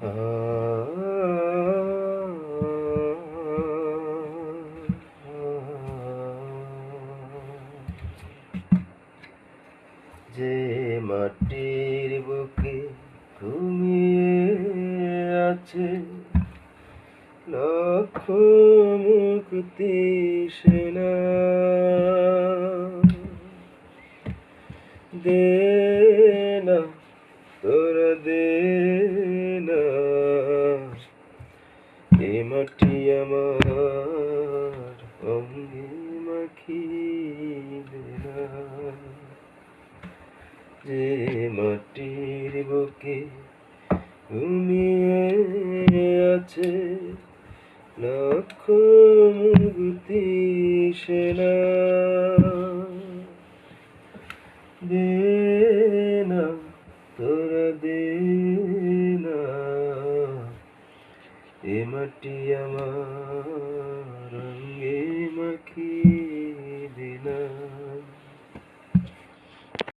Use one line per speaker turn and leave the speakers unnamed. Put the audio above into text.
যে মাটির বুকে ঘুমিয়ে আছে লক্ষ মুক্তি সেনা, দে না তোরা দে না এ মাটি আমার অঙ্গে মাখিবে না। যে মাটির বুকে ঘুমিয়ে আছে লক্ষ মুক্তি সেনা, দে না তোরা দে না এ মাটি আমার